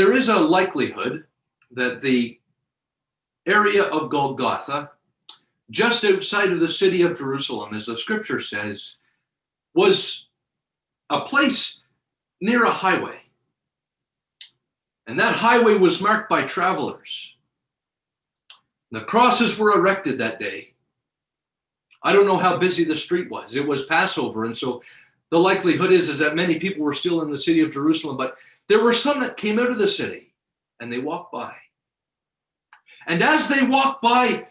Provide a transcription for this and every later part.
There is a likelihood that the area of Golgotha, just outside of the city of Jerusalem, as the scripture says, was a place near a highway. And that highway was marked by travelers. The crosses were erected that day. I don't know how busy the street was. It was Passover, and so the likelihood is that many people were still in the city of Jerusalem, but there were some that came out of the city and they walked by. And as they walked by,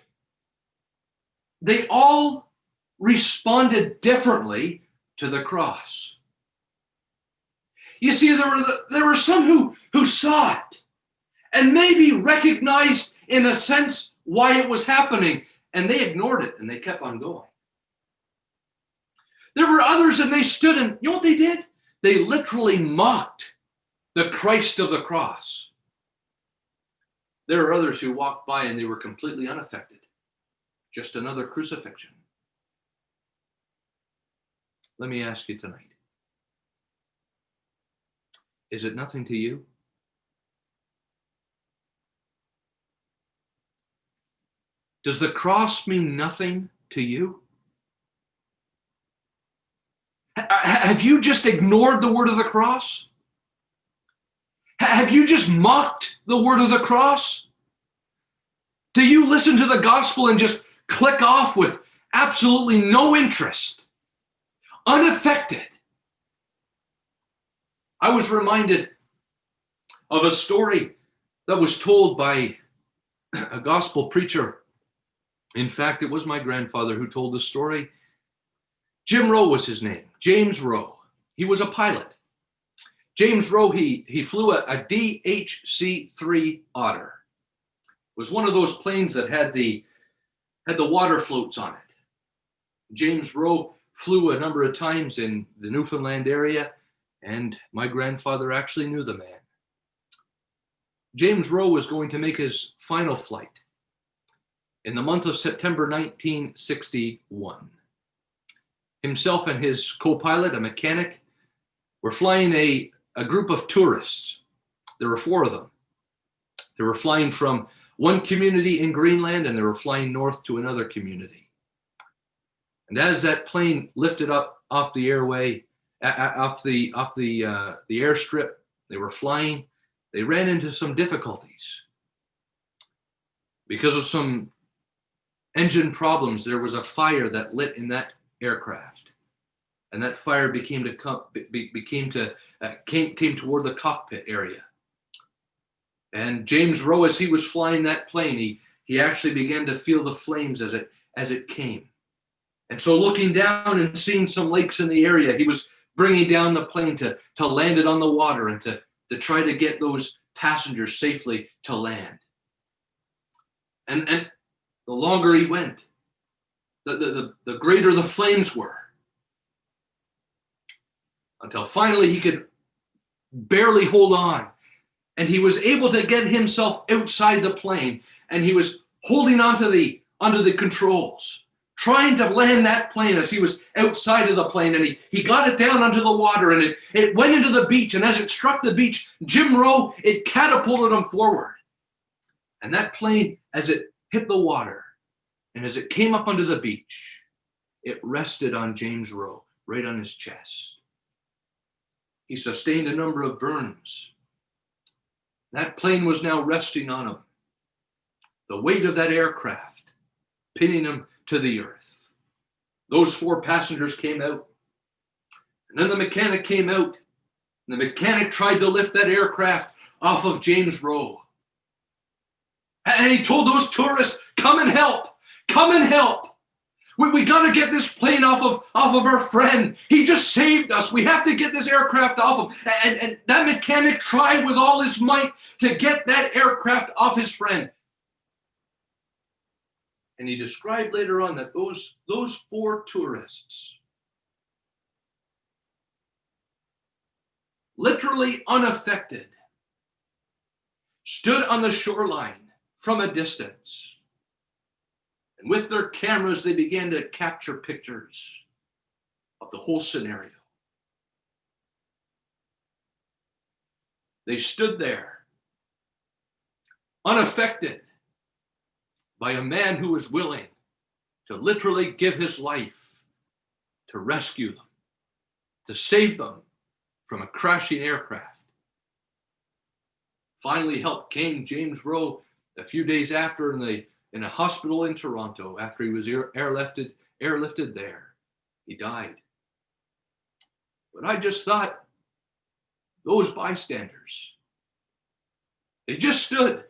they all responded differently to the cross. You see, there were some who saw it and maybe recognized in a sense why it was happening, and they ignored it and they kept on going. There were others and they stood and, you know what they did? They literally mocked the Christ of the cross. There are others who walked by and they were completely unaffected. Just another crucifixion. Let me ask you tonight. Is it nothing to you? Does the cross mean nothing to you? Have you just ignored the word of the cross? Have you just mocked the word of the cross? Do you listen to the gospel and just click off with absolutely no interest, unaffected? I was reminded of a story that was told by a gospel preacher. In fact, it was my grandfather who told the story. Jim Rowe was his name, James Rowe. He was a pilot. James Rowe, he flew a DHC-3 Otter. It was one of those planes that had the water floats on it. James Rowe flew a number of times in the Newfoundland area, and my grandfather actually knew the man. James Rowe was going to make his final flight in the month of September 1961. Himself and his co-pilot, a mechanic, were flying a group of tourists. There were 4 of them. They were flying from one community in Greenland and they were flying north to another community. And as that plane lifted up off the airway, off the airstrip, they were flying, they ran into some difficulties. Because of some engine problems, there was a fire that lit in that aircraft. And that fire came toward the cockpit area. And James Rowe, as he was flying that plane, he actually began to feel the flames as it came. And so looking down and seeing some lakes in the area, he was bringing down the plane to land it on the water and to try to get those passengers safely to land. And the longer he went, the greater the flames were. Until finally he could barely hold on. And he was able to get himself outside the plane. And he was holding onto the controls, trying to land that plane as he was outside of the plane. And he got it down onto the water and it went into the beach. And as it struck the beach, Jim Rowe, it catapulted him forward. And that plane, as it hit the water and as it came up onto the beach, it rested on James Rowe, right on his chest. He sustained a number of burns. That plane was now resting on him. The weight of that aircraft pinning him to the earth. Those 4 passengers came out. And then the mechanic came out. And the mechanic tried to lift that aircraft off of James Rowe. And he told those tourists, come and help. Come and help. We got to get this plane off of our friend. He just saved us. We have to get this aircraft off him. And that mechanic tried with all his might to get that aircraft off his friend. And he described later on that those 4 tourists, literally unaffected, stood on the shoreline from a distance. And with their cameras, they began to capture pictures of the whole scenario. They stood there unaffected by a man who was willing to literally give his life to rescue them, to save them from a crashing aircraft. Finally, help came. James Rowe, a few days after, in a hospital in Toronto, after he was airlifted there. He died. But I just thought, those bystanders, they just stood.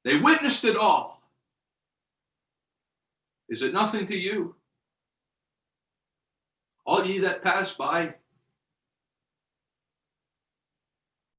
They witnessed it all. Is it nothing to you? All ye that pass by,